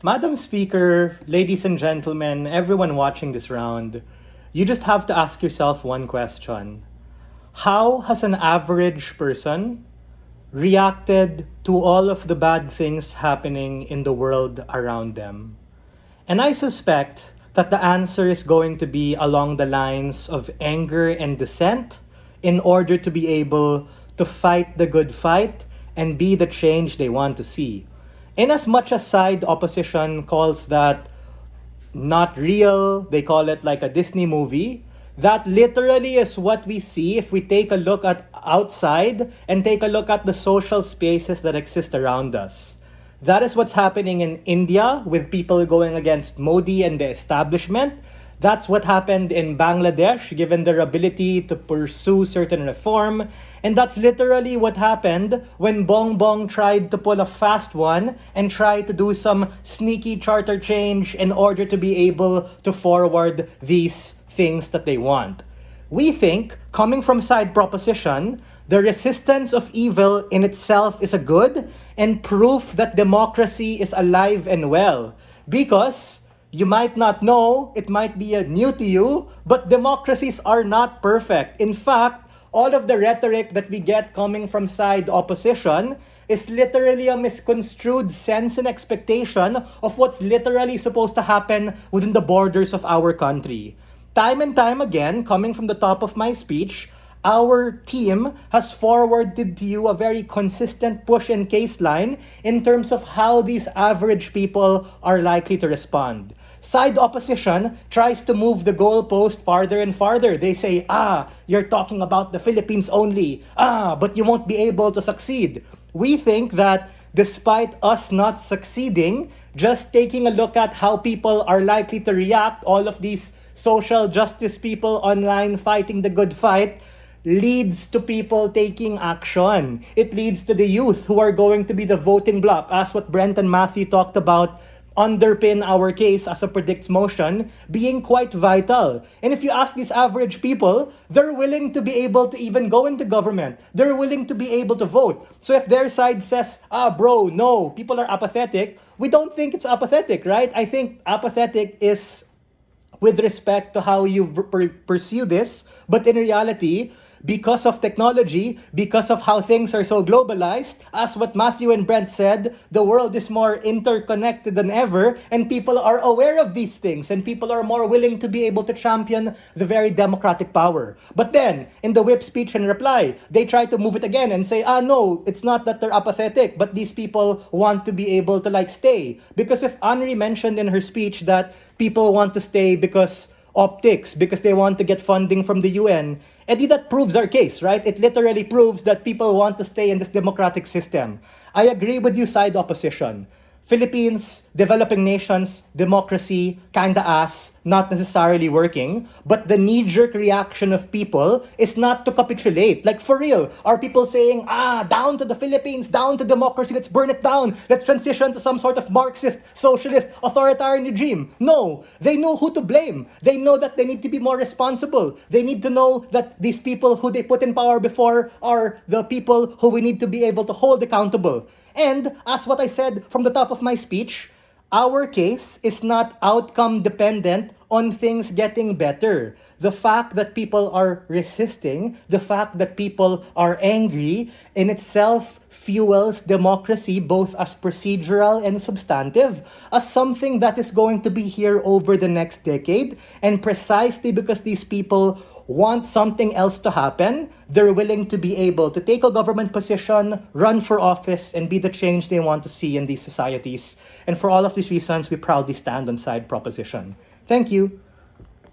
Madam Speaker, ladies and gentlemen, everyone watching this round, you just have to ask yourself one question. How has an average person reacted to all of the bad things happening in the world around them? And I suspect that the answer is going to be along the lines of anger and dissent in order to be able to fight the good fight and be the change they want to see. In as much as side opposition calls that not real, they call it like a Disney movie, that literally is what we see if we take a look at outside and take a look at the social spaces that exist around us. That is what's happening in India with people going against Modi and the establishment. That's what happened in Bangladesh, given their ability to pursue certain reform. And that's literally what happened when Bong Bong tried to pull a fast one and try to do some sneaky charter change in order to be able to forward these things that they want. We think, coming from side proposition, the resistance of evil in itself is a good and proof that democracy is alive and well. Because you might not know, it might be new to you, but democracies are not perfect. In fact, all of the rhetoric that we get coming from side opposition is literally a misconstrued sense and expectation of what's literally supposed to happen within the borders of our country. Time and time again, coming from the top of my speech, our team has forwarded to you a very consistent push and case line in terms of how these average people are likely to respond. Side opposition tries to move the goalpost farther and farther. They say, you're talking about the Philippines only. But you won't be able to succeed. We think that despite us not succeeding, just taking a look at how people are likely to react, all of these social justice people online fighting the good fight, leads to people taking action. It leads to the youth who are going to be the voting bloc, as what Brent and Matthew talked about, underpin our case as a predicts motion, being quite vital. And if you ask these average people, they're willing to be able to even go into government. They're willing to be able to vote. So if their side says, bro, no, people are apathetic, we don't think it's apathetic, right? I think apathetic is with respect to how you pursue this, but in reality, because of technology, because of how things are so globalized, as what Matthew and Brent said, the world is more interconnected than ever, and people are aware of these things, and people are more willing to be able to champion the very democratic power. But then, in the whip speech and reply, they try to move it again and say, no, it's not that they're apathetic, but these people want to be able to stay. Because if Henri mentioned in her speech that people want to stay because optics, because they want to get funding from the UN, Eddie, that proves our case, right? It literally proves that people want to stay in this democratic system. I agree with you, side opposition. Philippines, developing nations, democracy, kinda ass, not necessarily working. But the knee-jerk reaction of people is not to capitulate. Like, for real, are people saying, down to the Philippines, down to democracy, let's burn it down, let's transition to some sort of Marxist, socialist, authoritarian regime? No, they know who to blame. They know that they need to be more responsible. They need to know that these people who they put in power before are the people who we need to be able to hold accountable. And as what I said from the top of my speech, our case is not outcome dependent on things getting better. The fact that people are resisting, the fact that people are angry, in itself fuels democracy both as procedural and substantive, as something that is going to be here over the next decade. And precisely because these people want something else to happen, they're willing to be able to take a government position, run for office, and be the change they want to see in these societies. And for all of these reasons, we proudly stand on side proposition. Thank you.